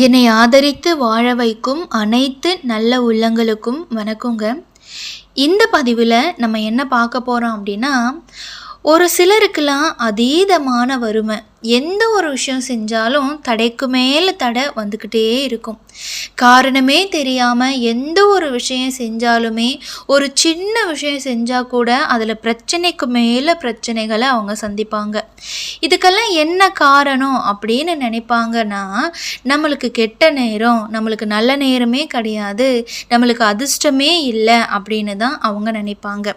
என்னை ஆதரித்து வாழ வைக்கும் அனைத்து நல்ல உள்ளங்களுக்கும் வணக்கங்க. இந்த பதிவில் நம்ம என்ன பார்க்க போகிறோம் அப்படின்னா, ஒரு சிலருக்கெல்லாம் அதீதமான வறுமை. எந்த ஒரு விஷயம் செஞ்சாலும் தடைக்கு மேலே தடை வந்துக்கிட்டே இருக்கும். காரணமே தெரியாமல் எந்த ஒரு விஷயம் செஞ்சாலுமே, ஒரு சின்ன விஷயம் செஞ்சால் கூட அதில் பிரச்சனைக்கு மேலே பிரச்சனைகளை அவங்க சந்திப்பாங்க. இதுக்கெல்லாம் என்ன காரணம் அப்படின்னு நினைப்பாங்கன்னா, நம்மளுக்கு கெட்ட நேரம், நம்மளுக்கு நல்ல நேரமே கிடையாது, நம்மளுக்கு அதிர்ஷ்டமே இல்லை அப்படின்னு தான் அவங்க நினைப்பாங்க.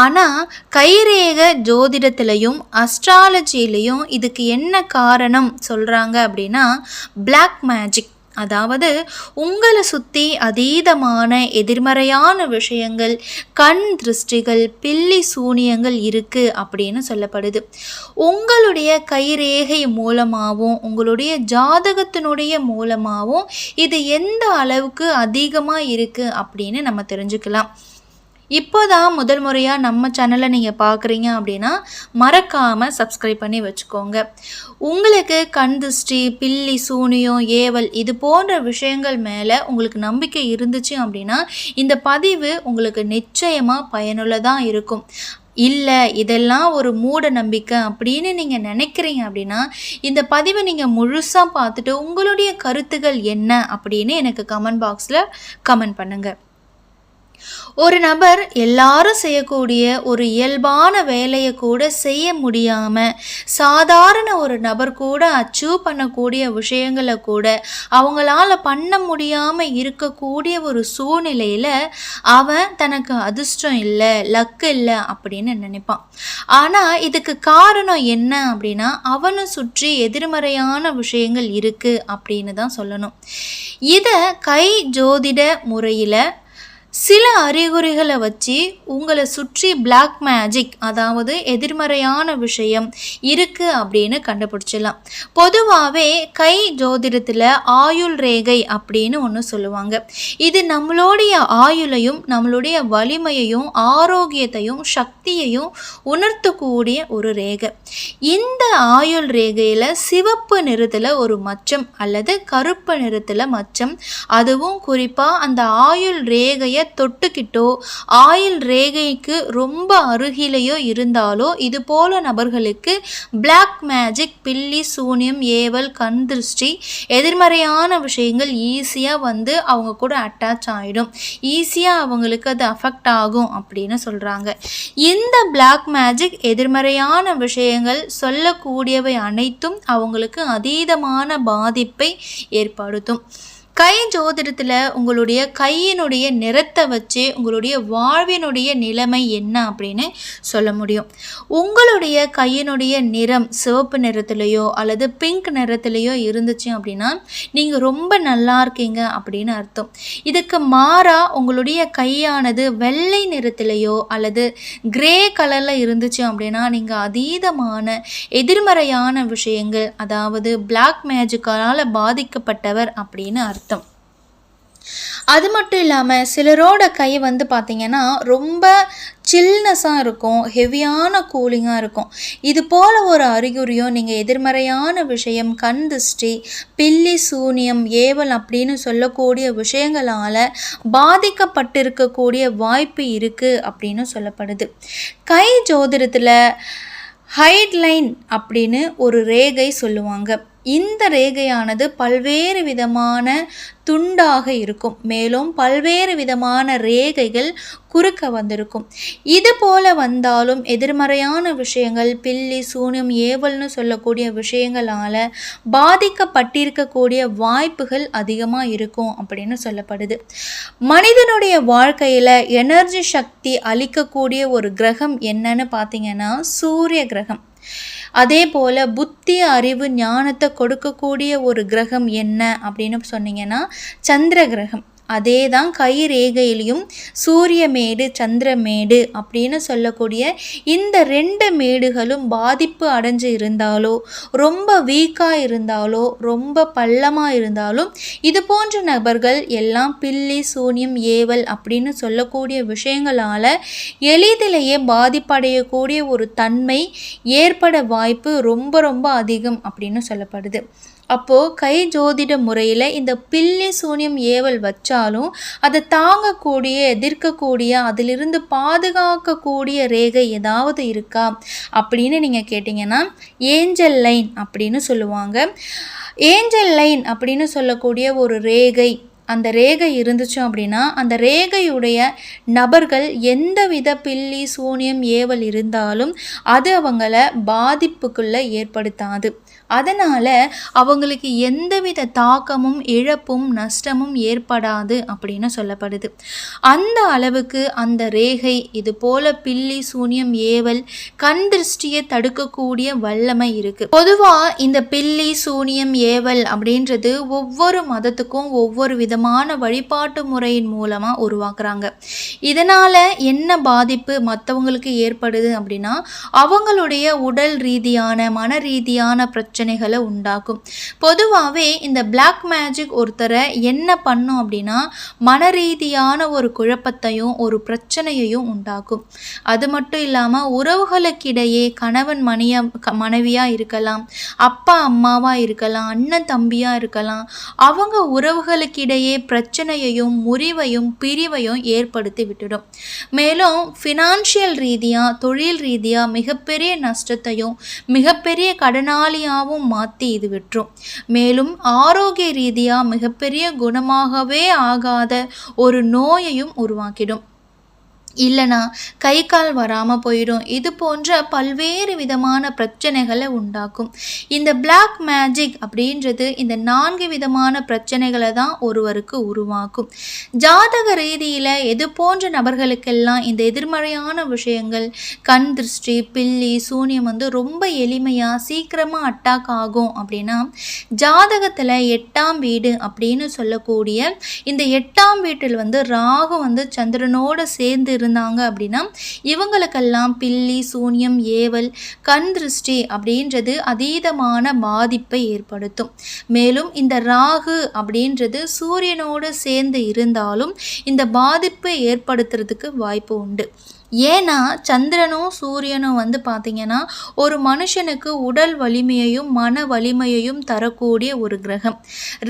ஆனால் கைரேக ஜோதிடத்திலையும் அஸ்ட்ராலஜிலையும் இதுக்கு என்ன காரணம் சொல்கிறாங்க அப்படின்னா, பிளாக் மேஜிக். அதாவது உங்களை சுற்றி அதீதமான எதிர்மறையான விஷயங்கள், கண் திருஷ்டிகள், பில்லி சூனியங்கள் இருக்குது அப்படின்னு சொல்லப்படுது. உங்களுடைய கைரேகை மூலமாகவும் உங்களுடைய ஜாதகத்தினுடைய மூலமாகவும் இது எந்த அளவுக்கு அதிகமாக இருக்குது அப்படின்னு நம்ம தெரிஞ்சுக்கலாம். இப்போ தான் முதல் முறையாக நம்ம சேனலை நீங்கள் பார்க்குறீங்க அப்படின்னா மறக்காமல் சப்ஸ்கிரைப் பண்ணி வச்சுக்கோங்க. உங்களுக்கு கண் திருஷ்டி, பில்லி சூனியம், ஏவல் இது போன்ற விஷயங்கள் மேலே உங்களுக்கு நம்பிக்கை இருந்துச்சு அப்படின்னா இந்த பதிவு உங்களுக்கு நிச்சயமாக பயனுள்ளதாக இருக்கும். இல்லை இதெல்லாம் ஒரு மூட நம்பிக்கை அப்படின்னு நீங்கள் நினைக்கிறீங்க அப்படின்னா இந்த பதிவை நீங்கள் முழுசாக பார்த்துட்டு உங்களுடைய கருத்துக்கள் என்ன அப்படின்னு எனக்கு கமெண்ட் பாக்ஸில் கமெண்ட் பண்ணுங்கள். ஒரு நபர் எல்லாரும் செய்யக்கூடிய ஒரு இயல்பான வேலையை கூட செய்ய முடியாமல், சாதாரண ஒரு நபர் கூட அச்சீவ் பண்ணக்கூடிய விஷயங்களை கூட அவங்களால பண்ண முடியாமல் இருக்கக்கூடிய ஒரு சூழ்நிலையில் அவன் தனக்கு அதிர்ஷ்டம் இல்லை, லக்கு இல்லை அப்படின்னு நினைப்பான். ஆனால் இதுக்கு காரணம் என்ன அப்படின்னா, அவனை சுற்றி எதிர்மறையான விஷயங்கள் இருக்குது அப்படின்னு தான் சொல்லணும். இதை கை ஜோதிட முறையில் சில அறிகுறிகளை வச்சு உங்களை சுற்றி பிளாக் மேஜிக், அதாவது எதிர்மறையான விஷயம் இருக்குது அப்படின்னு கண்டுபிடிச்சிடலாம். பொதுவாகவே கை ஜோதிடத்தில் ஆயுள் ரேகை அப்படின்னு ஒன்று சொல்லுவாங்க. இது நம்மளுடைய ஆயுளையும் நம்மளுடைய வலிமையையும் ஆரோக்கியத்தையும் சக்தியையும் உணர்த்தக்கூடிய ஒரு ரேகை. இந்த ஆயுள் ரேகையில் சிவப்பு நிறத்தில் ஒரு மச்சம் அல்லது கருப்பு நிறத்தில் மச்சம், அதுவும் குறிப்பாக அந்த ஆயுள் ரேகையை தொட்டுக்கிட்டோ ஆயுள் ரேகைக்கு ரொம்ப அருகிலேயோ இருந்தாலோ இது போல நபர்களுக்கு பிளாக் மேஜிக், பில்லி சூனியம், ஏவல், கண் திருஷ்டி, எதிர்மறையான விஷயங்கள் ஈஸியாக வந்து அவங்க கூட அட்டாச் ஆகிடும், ஈஸியாக அவங்களுக்கு அது அஃபெக்ட் ஆகும் அப்படின்னு சொல்கிறாங்க. இந்த பிளாக் மேஜிக், எதிர்மறையான விஷயங்கள் சொல்லக்கூடியவை அனைத்தும் அவங்களுக்கு அதீதமான பாதிப்பை ஏற்படுத்தும். கை ஜோதிடத்தில் உங்களுடைய கையினுடைய நிறத்தை வச்சு உங்களுடைய வாழ்வினுடைய நிலைமை என்ன அப்படின்னு சொல்ல முடியும். உங்களுடைய கையினுடைய நிறம் சிவப்பு நிறத்துலையோ அல்லது பிங்க் நிறத்துலையோ இருந்துச்சு அப்படின்னா நீங்கள் ரொம்ப நல்லா இருக்கீங்க அப்படின்னு அர்த்தம். இதுக்கு மாறாக உங்களுடைய கையானது வெள்ளை நிறத்துலையோ அல்லது கிரே கலரில் இருந்துச்சு அப்படின்னா நீங்கள் அதீதமான எதிர்மறையான விஷயங்கள், அதாவது பிளாக் மேஜிக்கால் பாதிக்கப்பட்டவர் அப்படின்னு அர்த்தம். அது மட்டும் இல்லாமல் சிலரோட கை வந்து பார்த்திங்கன்னா ரொம்ப சில்னஸாக இருக்கும், ஹெவியான கூலிங்காக இருக்கும். இது போல் ஒரு அறிகுறியும் நீங்கள் எதிர்மறையான விஷயம், கண் திருஷ்டி, பில்லி சூனியம், ஏவல் அப்படின்னு சொல்லக்கூடிய விஷயங்களால் பாதிக்கப்பட்டிருக்கக்கூடிய வாய்ப்பு இருக்குது அப்படின்னு சொல்லப்படுது. கை ஜோதிடத்தில் ஹைட்லைன் அப்படின்னு ஒரு ரேகை சொல்லுவாங்க. இந்த ரேகையானது பல்வேறு விதமான துண்டாக இருக்கும், மேலும் பல்வேறு விதமான ரேகைகள் குறுக்க வந்திருக்கும். இது போல வந்தாலும் எதிர்மறையான விஷயங்கள், பில்லி சூனியம், ஏவல்னு சொல்லக்கூடிய விஷயங்களால் பாதிக்கப்பட்டிருக்கக்கூடிய வாய்ப்புகள் அதிகமாக இருக்கும் அப்படின்னு சொல்லப்படுது. மனிதனுடைய வாழ்க்கையில் எனர்ஜி சக்தி அளிக்கக்கூடிய ஒரு கிரகம் என்னன்னு பார்த்தீங்கன்னா சூரிய கிரகம். அதே போல் புத்தி, அறிவு, ஞானத்தை கொடுக்கக்கூடிய ஒரு கிரகம் என்ன அப்படின்னு சொன்னீங்கன்னா சந்திர கிரகம். அதே தான் கை ரேகையிலையும் சூரியமேடு, சந்திரமேடு அப்படின்னு சொல்லக்கூடிய இந்த 2 மேடுகளும் பாதிப்பு அடைஞ்சு இருந்தாலோ, ரொம்ப வீக்காக இருந்தாலோ, ரொம்ப பள்ளமாக இருந்தாலும் இது போன்ற நபர்கள் எல்லாம் பில்லி சூனியம், ஏவல் அப்படின்னு சொல்லக்கூடிய விஷயங்களால் எளிதிலேயே பாதிப்படையக்கூடிய ஒரு தன்மை ஏற்பட வாய்ப்பு ரொம்ப ரொம்ப அதிகம் அப்படின்னு சொல்லப்படுது. அப்போது கை ஜோதிட முறையில் இந்த பில்லி சூனியம் ஏவல் வச்சாலும் அதை தாங்கக்கூடிய எதிர்க்கக்கூடிய அதிலிருந்து பாதுகாக்கக்கூடிய ரேகை ஏதாவது இருக்கா அப்படின்னு நீங்கள் கேட்டிங்கன்னா ஏஞ்சல் லைன் அப்படின்னு சொல்லுவாங்க. ஏஞ்சல் லைன் அப்படின்னு சொல்லக்கூடிய ஒரு ரேகை, அந்த ரேகை இருந்துச்சு அப்படின்னா அந்த ரேகையுடைய நபர்கள் எந்தவித பில்லி சூனியம் ஏவல் இருந்தாலும் அது அவங்கள பாதிப்புக்குள்ளே ஏற்படுத்தாது. அதனால் அவங்களுக்கு எந்தவித தாக்கமும் இழப்பும் நஷ்டமும் ஏற்படாது அப்படின்னு சொல்லப்படுது. அந்த அளவுக்கு அந்த ரேகை இது போல பில்லி சூனியம் ஏவல் கண் திருஷ்டியை தடுக்கக்கூடிய வல்லமை இருக்குது. பொதுவாக இந்த பில்லி சூனியம் ஏவல் அப்படின்றது ஒவ்வொரு மதத்துக்கும் ஒவ்வொரு விதமான வழிபாட்டு முறையின் மூலமாக உருவாக்குறாங்க. இதனால் என்ன பாதிப்பு மற்றவங்களுக்கு ஏற்படுது அப்படின்னா அவங்களுடைய உடல் ரீதியான மன ரீதியான பிரச்சனைகளை உண்டாக்கும். பொதுவாகவே இந்த பிளாக் மேஜிக் ஒருத்தரை என்ன பண்ணும் அப்படின்னா மன ரீதியான ஒரு குழப்பத்தையும் ஒரு பிரச்சனையையும் உண்டாக்கும். அது மட்டும் இல்லாமல் உறவுகளுக்கிடையே கணவன் மனைவியாக இருக்கலாம், அப்பா அம்மாவாக இருக்கலாம், அண்ணன் தம்பியாக இருக்கலாம், அவங்க உறவுகளுக்கிடையே பிரச்சனையையும் முறிவையும் பிரிவையும் ஏற்படுத்தி விட்டுடும். மேலும் ஃபினான்ஷியல் ரீதியாக தொழில் ரீதியாக மிகப்பெரிய நஷ்டத்தையும் மிகப்பெரிய கடனாளியாகவும் மாற்றி இது விட்டுரும். மேலும் ஆரோக்கிய ரீதியாக மிகப்பெரிய குணமாகவே ஆகாத ஒரு நோயையும் உருவாக்கிடும். இல்லைனா கை கால் வராமல் போயிடும். இது போன்ற பல்வேறு விதமான பிரச்சனைகளை உண்டாக்கும். இந்த பிளாக் மேஜிக் அப்படின்றது இந்த 4 விதமான பிரச்சனைகளை தான் ஒருவருக்கு உருவாக்கும். ஜாதக ரீதியில் எது போன்ற நபர்களுக்கெல்லாம் இந்த எதிர்மறையான விஷயங்கள் கண் திருஷ்டி பில்லி சூனியம் ரொம்ப எளிமையாக சீக்கிரமாக அட்டாக் ஆகும் அப்படின்னா ஜாதகத்தில் 8ஆம் வீடு அப்படின்னு சொல்லக்கூடிய இந்த 8ஆம் வீட்டில் ராகு சந்திரனோட சேர்ந்து இருந்தாங்க அப்படின்னா இவங்களுக்கெல்லாம் பில்லி சூனியம் ஏவல் கண் திருஷ்டி அப்படின்றது அதீதமான பாதிப்பை ஏற்படுத்தும். மேலும் இந்த ராகு அப்படின்றது சூரியனோடு சேர்ந்து இருந்தாலும் இந்த பாதிப்பை ஏற்படுத்துறதுக்கு வாய்ப்பு உண்டு. ஏன்னா சந்திரனும் சூரியனும் பார்த்திங்கன்னா ஒரு மனுஷனுக்கு உடல் வலிமையையும் மன வலிமையையும் தரக்கூடிய ஒரு கிரகம்.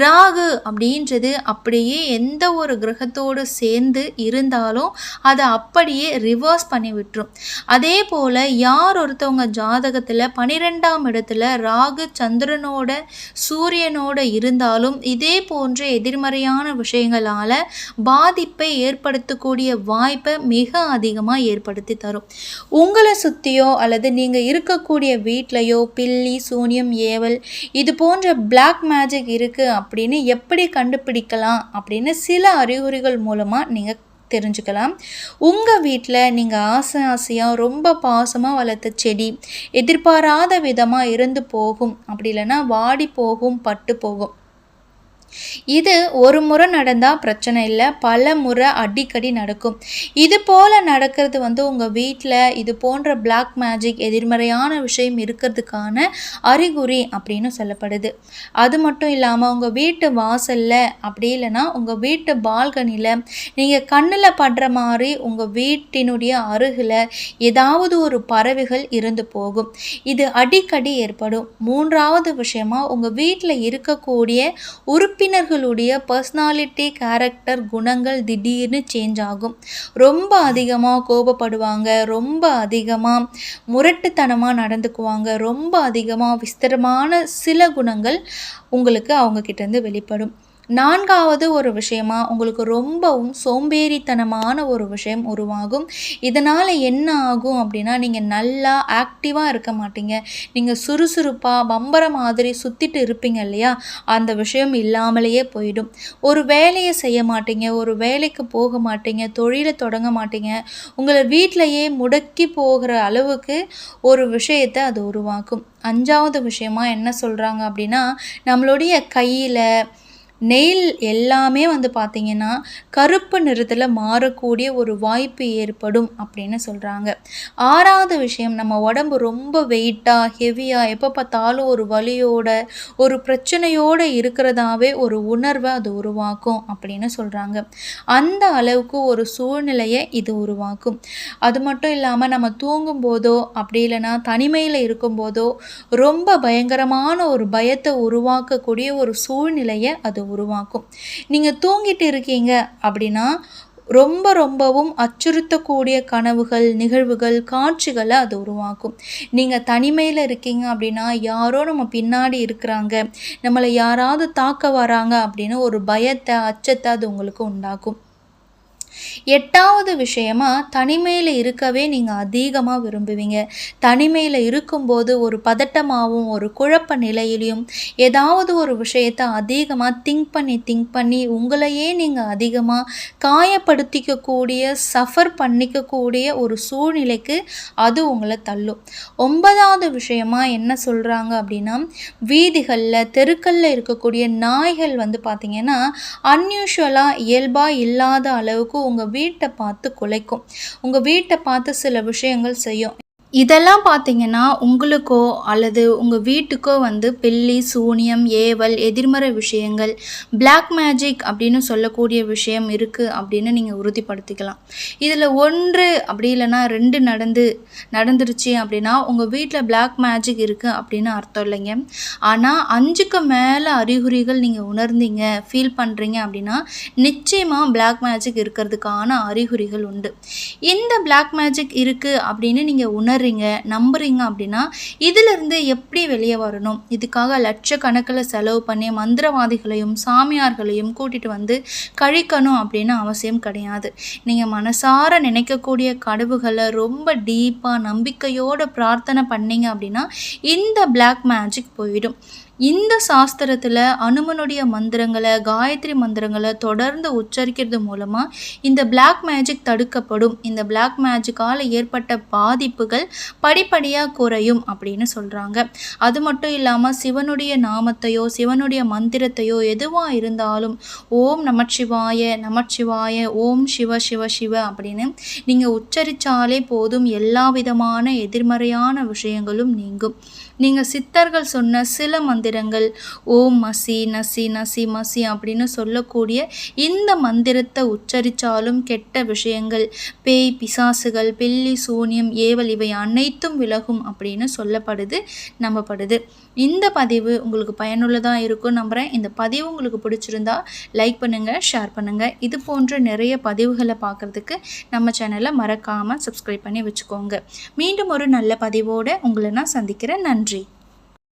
ராகு அப்படின்றது அப்படியே எந்த ஒரு கிரகத்தோடு சேர்ந்து இருந்தாலும் அதை அப்படியே ரிவர்ஸ் பண்ணி விட்டுரும். அதே போல் யார் ஒருத்தவங்க ஜாதகத்தில் 12ஆம் இடத்துல ராகு சந்திரனோட சூரியனோட இருந்தாலும் இதே போன்ற எதிர்மறையான விஷயங்களால் பாதிப்பை ஏற்படுத்தக்கூடிய வாய்ப்பை மிக அதிகமாக ஏற்படுத்தி தரும். உங்களை சுற்றியோ அல்லது நீங்கள் இருக்கக்கூடிய வீட்லையோ பில்லி சூனியம் ஏவல் இது போன்ற பிளாக் மேஜிக் இருக்குது அப்படின்னு எப்படி கண்டுபிடிக்கலாம் அப்படின்னு சில அறிகுறிகள் மூலமாக நீங்கள் தெரிஞ்சுக்கலாம். உங்கள் வீட்டில் நீங்கள் ஆசையாக ரொம்ப பாசமாக வளர்த்த செடி எதிர்பாராத விதமாக இருந்து போகும், அப்படி இல்லைன்னா வாடி போகும், பட்டு போகும். இது ஒரு முறை நடந்தால் பிரச்சனை இல்லை, பல முறை அடிக்கடி நடக்கும். இது போல் நடக்கிறது உங்கள் வீட்டில் இது போன்ற பிளாக் மேஜிக் எதிர்மறையான விஷயம் இருக்கிறதுக்கான அறிகுறி அப்படின்னு சொல்லப்படுது. அது மட்டும் இல்லாமல் உங்கள் வீட்டு வாசலில் அப்படி இல்லைன்னா உங்கள் வீட்டு பால்கனியில் நீங்கள் கண்ணில் படுற மாதிரி உங்கள் வீட்டினுடைய அருகில் ஏதாவது ஒரு பறவைகள் இருந்து போகும். இது அடிக்கடி ஏற்படும். 3வது விஷயமா உங்கள் வீட்டில் இருக்கக்கூடிய உறுப்பினர்களுடைய பர்சனாலிட்டி கேரக்டர் குணங்கள் திடீர்னு சேஞ்ச் ஆகும். ரொம்ப அதிகமாக கோபப்படுவாங்க, ரொம்ப அதிகமாக முரட்டுத்தனமாக நடந்துக்குவாங்க, ரொம்ப அதிகமாக விஸ்தரமான சில குணங்கள் உங்களுக்கு அவங்கக்கிட்டேருந்து வெளிப்படும். 4வது ஒரு விஷயமா உங்களுக்கு ரொம்பவும் சோம்பேறித்தனமான ஒரு விஷயம் உருவாகும். இதனால் என்ன ஆகும் அப்படின்னா நீங்கள் நல்லா ஆக்டிவாக இருக்க மாட்டீங்க. நீங்கள் சுறுசுறுப்பாக பம்பர மாதிரி சுற்றிட்டு இருப்பீங்க இல்லையா, அந்த விஷயம் இல்லாமலேயே போயிடும். ஒரு வேலையை செய்ய மாட்டீங்க, ஒரு வேலைக்கு போக மாட்டீங்க, தொழிலை தொடங்க மாட்டீங்க. உங்களை வீட்டிலையே முடக்கி போகிற அளவுக்கு ஒரு விஷயத்தை அது உருவாக்கும். 5வது விஷயமா என்ன சொல்கிறாங்க அப்படின்னா நம்மளுடைய கையில் நெயில் எல்லாமே வந்து பார்த்திங்கன்னா கருப்பு நிறத்தில் மாறக்கூடிய ஒரு வாய்ப்பு ஏற்படும் அப்படின்னு சொல்கிறாங்க. 6வது விஷயம், நம்ம உடம்பு ரொம்ப வெயிட்டாக ஹெவியாக எப்போ பார்த்தாலும் ஒரு வலியோட ஒரு பிரச்சனையோடு இருக்கிறதாவே ஒரு உணர்வை அது உருவாக்கும் அப்படின்னு சொல்கிறாங்க. அந்த அளவுக்கு ஒரு சூழ்நிலையை இது உருவாக்கும். அது மட்டும் இல்லாமல் நம்ம தூங்கும் போதோ அப்படி இல்லைன்னா தனிமையில் இருக்கும்போதோ ரொம்ப பயங்கரமான ஒரு பயத்தை உருவாக்கக்கூடிய ஒரு சூழ்நிலையை அது உருவாக்கும். நீங்கள் தூங்கிட்டு இருக்கீங்க அப்படின்னா ரொம்பவும் அச்சுறுத்தக்கூடிய கனவுகள், நிகழ்வுகள், காட்சிகளை அது உருவாக்கும். நீங்கள் தனிமையில் இருக்கீங்க அப்படின்னா யாரோ நம்ம பின்னாடி இருக்கிறாங்க, நம்மளை யாராவது தாக்க வராங்க அப்படின்னு ஒரு பயத்தை, அச்சத்தை அது உங்களுக்கு உண்டாக்கும். 8வது விஷயமா, தனிமையில் இருக்கவே நீங்கள் அதிகமாக விரும்புவீங்க. தனிமையில் இருக்கும்போது ஒரு பதட்டமாகவும் ஒரு குழப்ப நிலையிலையும் ஏதாவது ஒரு விஷயத்தை அதிகமாக திங்க் பண்ணி உங்களையே நீங்கள் அதிகமாக காயப்படுத்திக்கக்கூடிய, சஃபர் பண்ணிக்கக்கூடிய ஒரு சூழ்நிலைக்கு அது உங்களை தள்ளும். 9வது விஷயமா என்ன சொல்கிறாங்க அப்படின்னா, வீதிகளில் தெருக்களில் இருக்கக்கூடிய நாய்கள் வந்து பார்த்திங்கன்னா அன்யூஷுவலாக இயல்பாக இல்லாத அளவுக்கு உங்கள் வீட்டை பார்த்து குலைக்கும். உங்கள் வீட்டை பார்த்து சில விஷயங்கள் செய்யும். இதெல்லாம் பார்த்தீங்கன்னா உங்களுக்கோ அல்லது உங்கள் வீட்டுக்கோ வந்து பில்லி, சூனியம், ஏவல், எதிர்மறை விஷயங்கள், பிளாக் மேஜிக் அப்படின்னு சொல்லக்கூடிய விஷயம் இருக்குது அப்படின்னு நீங்கள் உறுதிப்படுத்திக்கலாம். இதில் 1 அப்படி இல்லைன்னா 2 நடந்துருச்சு அப்படின்னா உங்கள் வீட்டில் பிளாக் மேஜிக் இருக்குது அப்படின்னு அர்த்தம் இல்லைங்க. ஆனால் 5க்கு மேலே அறிகுறிகள் நீங்கள் உணர்ந்தீங்க, ஃபீல் பண்ணுறீங்க அப்படின்னா நிச்சயமாக பிளாக் மேஜிக் இருக்கிறதுக்கான அறிகுறிகள் உண்டு. இந்த பிளாக் மேஜிக் இருக்குது அப்படின்னு நீங்கள் நம்புறீங்க அப்படின்னா இதிலிருந்து எப்படி வெளியே வரணும்? இதுக்காக லட்சக்கணக்கில் செலவு பண்ணி மந்திரவாதிகளையும் சாமியார்களையும் கூட்டிட்டு வந்து கழிக்கணும் அப்படின்னு அவசியம் கிடையாது. நீங்கள் மனசார நினைக்கக்கூடிய கடவுள்களை ரொம்ப டீப்பாக நம்பிக்கையோடு பிரார்த்தனை பண்ணீங்க அப்படின்னா இந்த பிளாக் மேஜிக் போயிடும். இந்த சாஸ்திரத்தில் அனுமனுடைய மந்திரங்களை, காயத்ரி மந்திரங்களை தொடர்ந்து உச்சரிக்கிறது மூலமாக இந்த பிளாக் மேஜிக் தடுக்கப்படும். இந்த பிளாக் மேஜிக்கால் ஏற்பட்ட பாதிப்புகள் படிப்படியாக குறையும் அப்படின்னு சொல்கிறாங்க. அது மட்டும் இல்லாமல் சிவனுடைய நாமத்தையோ சிவனுடைய மந்திரத்தையோ எதுவாக இருந்தாலும் ஓம் நமச்சிவாய நமச்சிவாய, ஓம் சிவ சிவ சிவ அப்படின்னு நீங்கள் உச்சரித்தாலே போதும், எல்லா விதமான எதிர்மறையான விஷயங்களும் நீங்கும். நீங்கள் சித்தர்கள் சொன்ன சில மந்திரங்கள், ஓம் மசி நசி நசி மசி அப்படின்னு சொல்லக்கூடிய இந்த மந்திரத்தை உச்சரித்தாலும் கெட்ட விஷயங்கள், பேய், பிசாசுகள், பில்லி, சூனியம், ஏவல் இவை அனைத்தும் விலகும் அப்படின்னு நம்பப்படுது. இந்த பதிவு உங்களுக்கு பயனுள்ளதாக இருக்கும் நம்புகிறேன். இந்த பதிவு உங்களுக்கு பிடிச்சிருந்தா லைக் பண்ணுங்கள், ஷேர் பண்ணுங்கள். இது போன்ற நிறைய பதிவுகளை பார்க்குறதுக்கு நம்ம சேனலை மறக்காமல் சப்ஸ்கிரைப் பண்ணி வச்சுக்கோங்க. மீண்டும் ஒரு நல்ல பதிவோடு உங்களை நான் சந்திக்கிறேன். நன்றி.